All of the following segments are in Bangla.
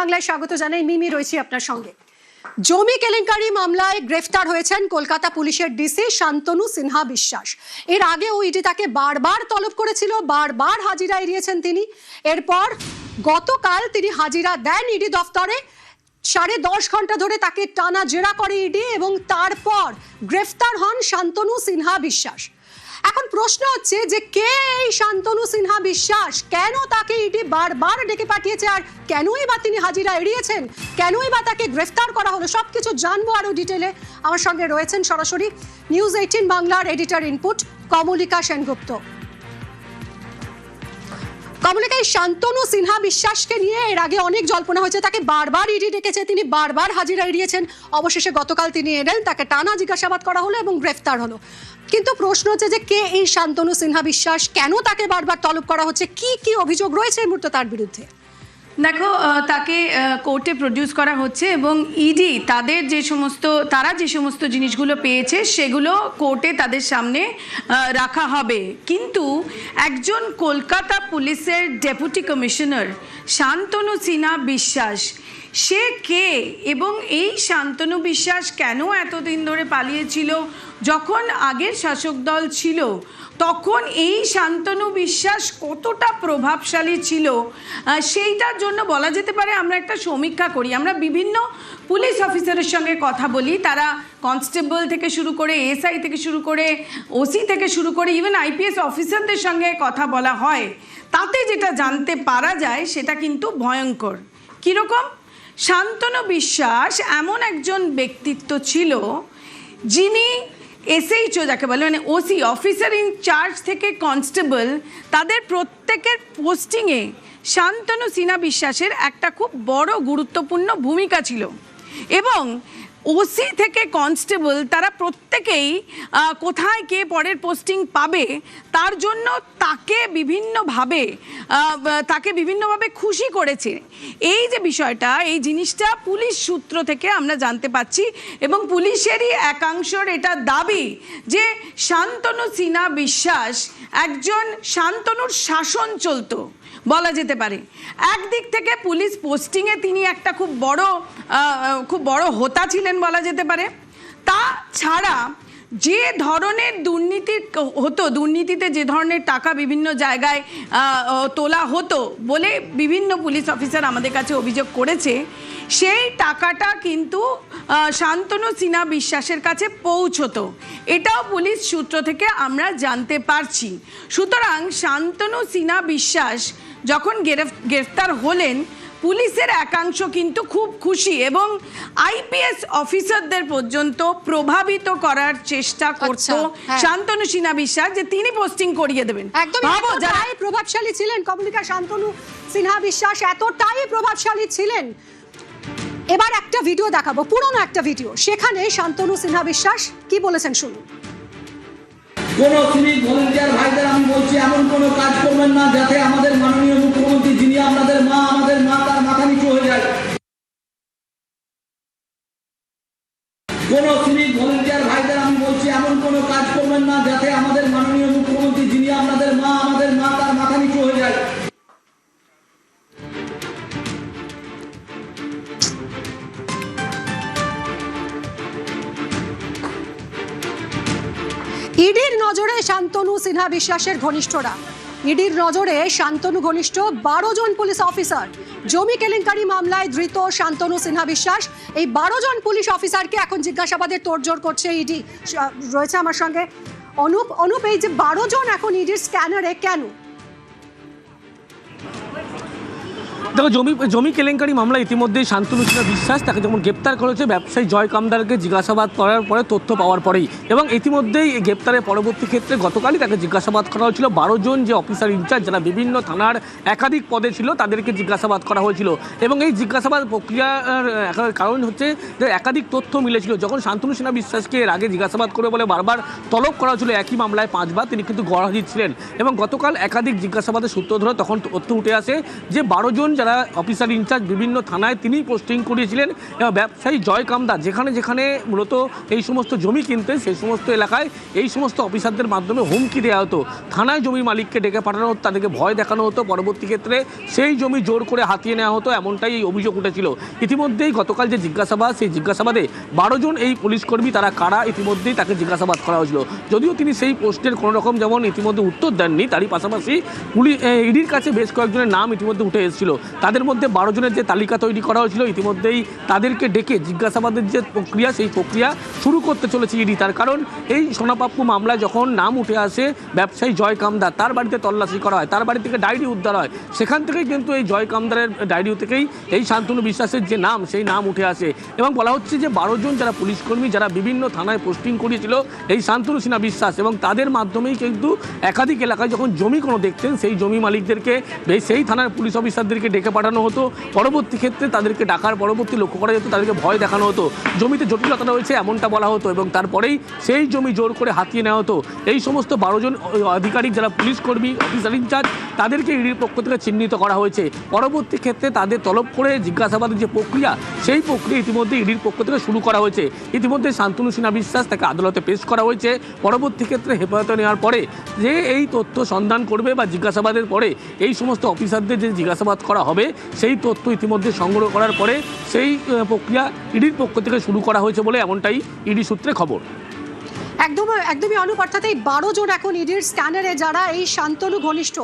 বাংলায় স্বাগত জানাই। মিমি রয়েছি আপনার সঙ্গে। জমি কেলেঙ্কারি মামলায় গ্রেফতার হয়েছেন কলকাতা পুলিশের ডিসি শান্তনু সিনহা বিশ্বাস। এর আগে ইডি তাকে বারবার তলব করেছিল, বারবার হাজিরা এড়িয়েছেন তিনি। এরপর গতকাল তিনি হাজিরা দেন ইডি দফতরে। 10.5 ঘন্টা ধরে তাকে টানা জেরা করে ইডি এবং তারপর গ্রেফতার হন শান্তনু সিনহা বিশ্বাস। এখন প্রশ্ন হচ্ছে যে কে এই শান্তনু সিনহা বিশ্বাস, কেন তাকে ইডি বারবার ডেকে পাঠিয়েছে, আর কেনই বা তিনি হাজিরা এড়িয়েছেন, কেনই বা তাকে গ্রেফতার করা হলো, সবকিছু জানবো আরো ডিটেলে। আমার সঙ্গে রয়েছেন সরাসরি নিউজ 18 বাংলার এডিটর ইনপুট কমলিকা সেনগুপ্ত। কমলিকা, এই শান্তনু সিনহা বিশ্বাসকে নিয়ে এর আগে অনেক জল্পনা হয়েছে, তাকে বারবার ইডি ডেকেছে, তিনি বারবার হাজিরা এড়িয়েছেন। অবশেষে গতকাল তিনি এলেন, তাকে টানা জিজ্ঞাসাবাদ করা হলো এবং গ্রেফতার হলো। কিন্তু প্রশ্ন হচ্ছে যে কে এই শান্তনু সিনহা বিশ্বাস, কেন তাকে বারবার তলব করা হচ্ছে, কি কি অভিযোগ রয়েছে এই মুহূর্তে তার বিরুদ্ধে? দেখো, তাকে কোর্টে প্রডিউস করা হচ্ছে এবং ইডি তারা যে সমস্ত জিনিসগুলো পেয়েছে সেগুলো কোর্টে তাদের সামনে রাখা হবে। কিন্তু একজন কলকাতা পুলিশের ডেপুটি কমিশনার শান্তনু সিনহা বিশ্বাস, সে কে এবং এই শান্তনু বিশ্বাস কেন এতদিন ধরে পালিয়েছিল? যখন আগের শাসক দল ছিল তখন এই শান্তনু বিশ্বাস কতটা প্রভাবশালী ছিল সেইটার জন্য বলা যেতে পারে আমরা একটা সমীক্ষা করি। আমরা বিভিন্ন পুলিশ অফিসারের সঙ্গে কথা বলি, তারা কনস্টেবল থেকে শুরু করে এসআই থেকে শুরু করে ওসি থেকে শুরু করে ইভেন আইপিএস অফিসারদের সঙ্গে কথা বলা হয়। তাতে যেটা জানতে পারা যায় সেটা কিন্তু ভয়ঙ্কর। কীরকম? শান্তনু বিশ্বাস এমন একজন ব্যক্তিত্ব ছিল যিনি এসএইচও যাকে বলে, মানে ওসি অফিসার ইন চার্জ থেকে কনস্টেবল, তাদের প্রত্যেকের পোস্টিংয়ে শান্তনু সিনহা বিশ্বাসের একটা খুব বড় গুরুত্বপূর্ণ ভূমিকা ছিল। এবং ওসি থেকে কনস্টেবল তারা প্রত্যেকেই কোথায় কে পরের পোস্টিং পাবে তার জন্য তাকে বিভিন্নভাবে খুশি করেছে। এই যে বিষয়টা, এই জিনিসটা পুলিশ সূত্র থেকে আমরা জানতে পাচ্ছি এবং পুলিশেরই একাংশের এটা দাবি যে শান্তনু সিনহা বিশ্বাস একজন শান্তনুর শাসন চলতো বলা যেতে পারে। একদিক থেকে পুলিশ পোস্টিংয়ে তিনি একটা খুব বড় হোতা ছিলেন বলা যেতে পারে। তাছাড়া যে ধরনের দুর্নীতিতে যে ধরনের টাকা বিভিন্ন জায়গায় তোলা হতো বলে বিভিন্ন পুলিশ অফিসার আমাদের কাছে অভিযোগ করেছে, সেই টাকাটা কিন্তু শান্তনু সিনহা বিশ্বাসের কাছে পৌঁছতো, এটাও পুলিশ সূত্র থেকে আমরা জানতে পারছি। সুতরাং শান্তনু সিনহা বিশ্বাস যখন গ্রেফতার হলেন, পুলিশের একাংশ কিন্তু খুব খুশি এবং আইপিএস অফিসারদের পর্যন্ত প্রভাবিত করার চেষ্টা করত শান্তনু সিনহা বিশ্বাস যে তিনি পোস্টিং করিয়ে দেবেন। এতটাই প্রভাবশালী ছিলেন কমলিকা শান্তনু সিনহা বিশ্বাস, এতটাই প্রভাবশালী ছিলেন। এবার একটা ভিডিও দেখাবো, পুরনো একটা ভিডিও, সেখানে শান্তনু সিনহা বিশ্বাস কি বলেছেন শুনুন। কোন সিভিক ভলেন্টিয়ার ভাইদের আমি বলছি, এমন কোন কাজ করবেন না যাতে আমাদের মাননীয় মুখ্যমন্ত্রী যিনি আমাদের মা তার মাথা নিচু হয়ে যায়। কোন সিভিক ভলেন্টিয়ার ভাইদের আমি বলছি, এমন কোন কাজ করবেন না যাতে আমাদের মাননীয় মুখ্যমন্ত্রী যিনি আমাদের মা তার মাথা নিচু হয়ে যায়। ইডির নজরে শান্তনু সিনহা বিশ্বাসের ঘনিষ্ঠরা, ইডির নজরে শান্তনু ঘনিষ্ঠ 12 জন পুলিশ অফিসার। জমি কেলেঙ্কারি মামলায় ধৃত শান্তনু সিনহা বিশ্বাস, এই 12 জন পুলিশ অফিসারকে এখন জিজ্ঞাসাবাদের তোড়জোড় করছে ইডি। রয়েছে আমার সঙ্গে অনুপ, এই যে 12 জন এখন ইডির স্ক্যানারে, কেন? দেখো, জমি কেলেঙ্কারি মামলা ইতিমধ্যেই শান্তনু সিনহা বিশ্বাস তাকে যখন গ্রেপ্তার করেছে ব্যবসায়ী জয় কামদারকে জিজ্ঞাসাবাদ করার পরে তথ্য পাওয়ার পরেই, এবং ইতিমধ্যেই গ্রেপ্তারের পরবর্তী ক্ষেত্রে গতকালই তাকে জিজ্ঞাসাবাদ করা হয়েছিল। 12 জন যে অফিসার ইনচার্জ যারা বিভিন্ন থানার একাধিক পদে ছিল তাদেরকে জিজ্ঞাসাবাদ করা হয়েছিল এবং এই জিজ্ঞাসাবাদ প্রক্রিয়ার কারণ হচ্ছে যে একাধিক তথ্য মিলেছিল। যখন শান্তনু সিনহা বিশ্বাসকে এর আগে জিজ্ঞাসাবাদ করে বলে বারবার তলব করা হয়েছিল একই মামলায় 5 বার, তিনি কিন্তু গড়হাজির ছিলেন এবং গতকাল একাধিক জিজ্ঞাসাবাদের সূত্র ধরে তখন তথ্য উঠে আসে যে 12 জন যারা যারা অফিসার ইনচার্জ বিভিন্ন থানায় তিনিই পোস্টিং করিয়েছিলেন, এবং ব্যবসায়ী জয় কামদার যেখানে যেখানে মূলত এই সমস্ত জমি কিনতেন সেই সমস্ত এলাকায় এই সমস্ত অফিসারদের মাধ্যমে হুমকি দেওয়া হতো, থানায় জমি মালিককে ডেকে পাঠানো হতো, তাদেরকে ভয় দেখানো হতো, পরবর্তী ক্ষেত্রে সেই জমি জোর করে হাতিয়ে নেওয়া হতো, এমনটাই এই অভিযোগ উঠেছিল। ইতিমধ্যেই গতকাল যে জিজ্ঞাসাবাদ, সেই জিজ্ঞাসাবাদে 12 জন এই পুলিশকর্মী তারা কারা ইতিমধ্যেই তাকে জিজ্ঞাসাবাদ করা হয়েছিল। যদিও তিনি সেই পোস্টের কোনো রকম যেমন ইতিমধ্যে উত্তর দেননি, তারই পাশাপাশি ইডির কাছে বেশ কয়েকজনের নাম ইতিমধ্যে উঠে এসেছিল। তাদের মধ্যে 12 জনের যে তালিকা তৈরি করা হয়েছিল ইতিমধ্যেই তাদেরকে ডেকে জিজ্ঞাসাবাদের যে প্রক্রিয়া সেই প্রক্রিয়া শুরু করতে চলেছে ইডি। তার কারণ এই সোনাপাপ্পু মামলায় যখন নাম উঠে আসে ব্যবসায়ী জয় কামদার, তার বাড়িতে তল্লাশি করা হয়, তার বাড়ি থেকে ডায়েরি উদ্ধার হয়, সেখান থেকেই কিন্তু এই জয় কামদারের ডায়েরি থেকেই এই শান্তনু বিশ্বাসের যে নাম সেই নাম উঠে আসে। এবং বলা হচ্ছে যে 12 জন যারা পুলিশকর্মী যারা বিভিন্ন থানায় পোস্টিং করিয়েছিল এই শান্তনু সিনহা বিশ্বাস, এবং তাদের মাধ্যমেই কিন্তু একাধিক এলাকায় যখন জমি কোনো দেখতেন সেই জমি মালিকদেরকে সেই থানার পুলিশ অফিসারদেরকে ডেকে পাঠানো হতো, পরবর্তী ক্ষেত্রে তাদেরকে ডাকার পরবর্তী লক্ষ্য করা যেত, তাদেরকে ভয় দেখানো হতো, জমিতে জটিলতা রয়েছে এমনটা বলা হতো, এবং তারপরেই সেই জমি জোর করে হাতিয়ে নেওয়া হতো। এই সমস্ত 12 জন আধিকারিক যারা পুলিশকর্মী অফিসার ইনচার্জ তাদেরকে ইডির পক্ষ থেকে চিহ্নিত করা হয়েছে। পরবর্তী ক্ষেত্রে তাদের তলব করে জিজ্ঞাসাবাদের যে প্রক্রিয়া সেই প্রক্রিয়া ইতিমধ্যে ইডির পক্ষ থেকে শুরু করা হয়েছে। ইতিমধ্যে শান্তনু সিনহা বিশ্বাস তাকে আদালতে পেশ করা হয়েছে। পরবর্তী ক্ষেত্রে হেফাজতে নেওয়ার পরে যে এই তথ্য সন্ধান করবে বা জিজ্ঞাসাবাদের পরে এই সমস্ত অফিসারদের যে জিজ্ঞাসাবাদ করা হবে সেই তথ্য ইতিমধ্যে সংগ্রহ করার পরে সেই প্রক্রিয়া ইডির পক্ষ থেকে শুরু করা হয়েছে বলে এমনটাই ইডি সূত্রে খবর। একদমই অনুপ, অর্থাৎ এই 12 জন এখন ইডির স্ক্যানারে যারা এই শান্তনু ঘনিষ্ঠ,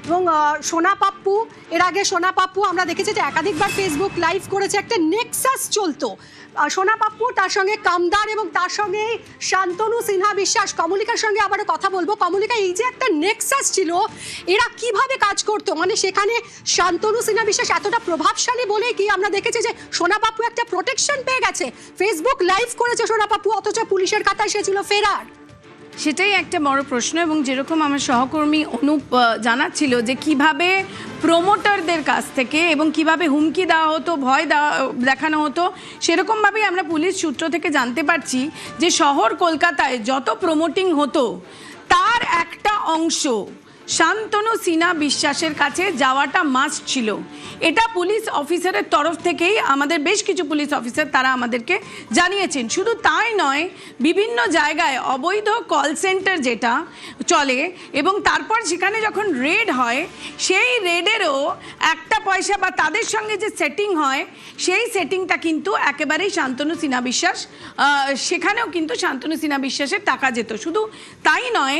এবং সোনাপাপ্পু, এর আগে সোনাপাপ্পু আমরা দেখেছি যে একাধিকবার ফেসবুক লাইভ করেছে, একটা নেক্সাস চলতো সোনাপাপ্পু, তার সঙ্গে কামদার এবং তার সঙ্গে শান্তনু সিনহা বিশ্বাস। কমলিকার সঙ্গে আবারও কথা বলবো। কমলিকা, এই যে একটা নেক্সাস ছিল, এরা কিভাবে কাজ করতো, মানে সেখানে শান্তনু সিনহা বিশ্বাস এতটা প্রভাবশালী বলে কি আমরা দেখেছি যে সোনাপাপ্পু একটা প্রোটেকশন পেয়ে গেছে, ফেসবুক লাইভ করেছে সোনাপাপ্পু, অথচ পুলিশের কাতায় সে ছিল ফেরার। সেটাই একটা বড় প্রশ্ন, এবং যেরকম আমার সহকর্মী অনুপ জানাচ্ছিল যে কিভাবে প্রমোটারদের কাছ থেকে এবং কিভাবে হুমকি দেওয়া হতো, ভয় দেখানো হতো, সেরকমভাবেই আমরা পুলিশ সূত্র থেকে জানতে পারছি যে শহর কলকাতায় যত প্রমোটিং হতো তার একটা অংশ শান্তনু সিনহা বিশ্বাসের কাছে যাওয়াটা মাস্ট ছিল। এটা পুলিশ অফিসারের তরফ থেকেই আমাদের বেশ কিছু পুলিশ অফিসার তারা আমাদেরকে জানিয়েছেন। শুধু তাই নয়, বিভিন্ন জায়গায় অবৈধ কল সেন্টার যেটা চলে এবং তারপর সেখানে যখন রেড হয় সেই রেডেরও একটা পয়সা বা তাদের সঙ্গে যে সেটিং হয় সেই সেটিংটা কিন্তু একেবারেই শান্তনু সিনহা বিশ্বাস, সেখানেও কিন্তু শান্তনু সিনহা বিশ্বাসের টাকা যেত। শুধু তাই নয়,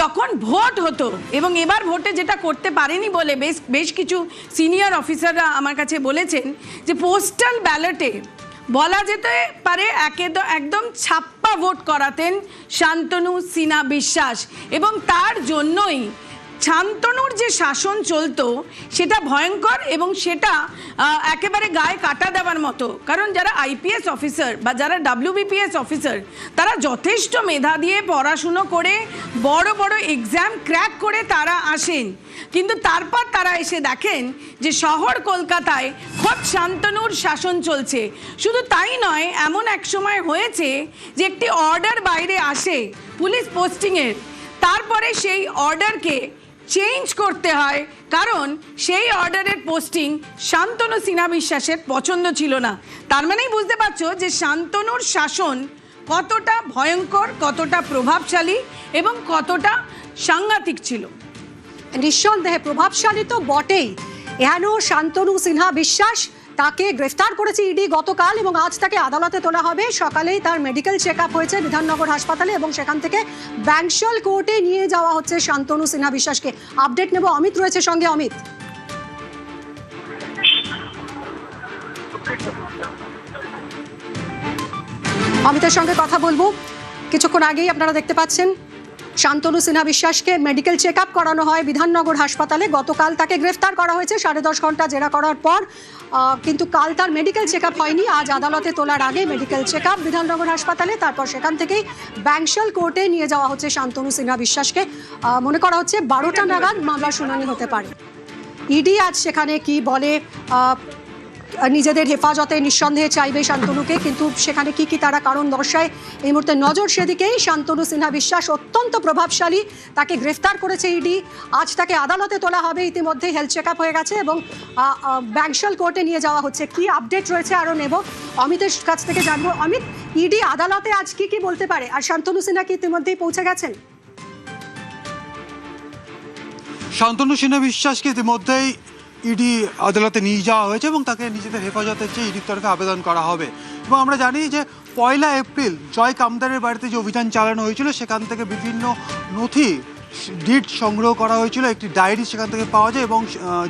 যখন ভোট হতো, এবং এবার ভোটে যেটা করতে পারেনি বলে বেশ কিছু সিনিয়র অফিসাররা আমার কাছে বলেছেন যে পোস্টাল ব্যালটে বলা যেতে পারে একদম ছাপ্পা ভোট করাতেন শান্তনু সিনহা বিশ্বাস, এবং তার জন্যই শান্তনুর যে শাসন চলতো সেটা ভয়ঙ্কর এবং সেটা একেবারে গায়ে কাটা দেওয়ার মতো। কারণ যারা আইপিএস অফিসার বা যারা WBPS অফিসার তারা যথেষ্ট মেধা দিয়ে পড়াশুনো করে বড় বড় এক্সাম ক্র্যাক করে তারা আসেন, কিন্তু তারপর তারা এসে দেখেন যে শহর কলকাতায় খোদ শান্তনুর শাসন চলছে। শুধু তাই নয়, এমন এক সময় হয়েছে যে একটি অর্ডার বাইরে আসে পুলিশ পোস্টিংয়ের, তারপরে সেই অর্ডারকে চেঞ্জ করতে হয় কারণ সেই অর্ডারের পোস্টিং শান্তনু সিনহা বিশ্বাসের পছন্দ ছিল না। তার মানেই বুঝতে পারছো যে শান্তনুর শাসন কতটা ভয়ঙ্কর, কতটা প্রভাবশালী এবং কতটা সাংঘাতিক ছিল। নিঃসন্দেহে প্রভাবশালী তো বটেই। এহেন শান্তনু সিনহা বিশ্বাস, তাকে গ্রেফতার করেছে ইডি গতকাল এবং আজ তাকে আদালতে তোলা হবে। সকালেই তার মেডিকেল চেক আপ হয়েছে বিধাননগর হাসপাতালে এবং সেখান থেকে ব্যাংশাল কোর্টে নিয়ে যাওয়া হচ্ছে শান্তনু সিনহা বিশ্বাসকে। আপডেট নেব, অমিত রয়েছে সঙ্গে। অমিত, অমিতের সঙ্গে কথা বলবো। কিছুক্ষণ আগেই আপনারা দেখতে পাচ্ছেন শান্তনু সিনহা বিশ্বাসকে মেডিকেল চেক আপ করানো হয় বিধাননগর হাসপাতালে। গতকাল তাকে গ্রেফতার করা হয়েছে 10.5 ঘন্টা জেরা করার পর, কিন্তু কাল তার মেডিকেল চেক আপ হয়নি। আজ আদালতে তোলার আগে মেডিকেল চেক আপ বিধাননগর হাসপাতালে, তারপর সেখান থেকেই ব্যাংশাল কোর্টে নিয়ে যাওয়া হচ্ছে শান্তনু সিনহা বিশ্বাসকে। মনে করা হচ্ছে 12টা নাগাদ মামলার শুনানি হতে পারে। ইডি আজ সেখানে কি বলে নিজেদের হেফাজতে নিঃসন্দেহে চাইবে শান্তনুকে, কিন্তু সেখানে কি কি তারা কারণ দর্শায় এই মুহূর্তে নজর সেদিকেই। শান্তনু সিনহা বিশ্বাস অত্যন্ত প্রভাবশালী, তাকে গ্রেফতার করেছে ইডি, আজ তাকে আদালতে তোলা হবে, ইতিমধ্যে হেলথ চেক আপ হয়ে গেছে এবং ব্যাংশাল কোর্টে নিয়ে যাওয়া হচ্ছে। কি আপডেট রয়েছে আরও নেব অমিতের কাছ থেকে জানবো। অমিত, ইডি আদালতে আজ কি কি বলতে পারে, আর শান্তনু সিনহা কি ইতিমধ্যেই পৌঁছে গেছেন? শান্তনু সিনহা বিশ্বাসকে ইতিমধ্যেই ইডি আদালতে নিয়ে যাওয়া হয়েছে এবং তাকে নিজেদের হেফাজতের চেয়ে ইডির তরফে আবেদন করা হবে। এবং আমরা জানি যে 1 এপ্রিল জয় কামদারের বাড়িতে যে অভিযান চালানো হয়েছিল সেখান থেকে বিভিন্ন নথি ডিট সংগ্রহ করা হয়েছিল, একটি ডায়েরি সেখান থেকে পাওয়া যায় এবং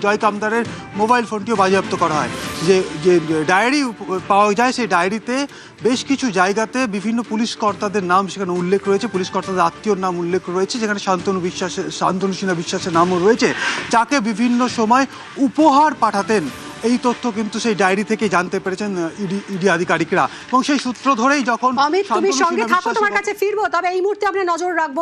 জয় কামদারের মোবাইল ফোনটিও বাজেয়াপ্ত করা হয়। যে ডায়েরি পাওয়া যায় সেই ডায়েরিতে বেশ কিছু জায়গাতে বিভিন্ন পুলিশ কর্তাদের নাম সেখানে উল্লেখ রয়েছে, পুলিশ কর্তাদের আত্মীয়র নাম উল্লেখ রয়েছে, যেখানে শান্তনু সিনহা বিশ্বাসের নামও রয়েছে, যাকে বিভিন্ন সময় উপহার পাঠাতেন। এই তথ্য কিন্তু সেই ডায়েরি থেকে জানতে পেরেছেন ইডি আধিকারিকরা এবং সেই সূত্র ধরেই যখন অমিত, তুমি সঙ্গে থাকো, তোমার কাছে ফিরবো, তবে এই মুহূর্তে আমরা নজর রাখবো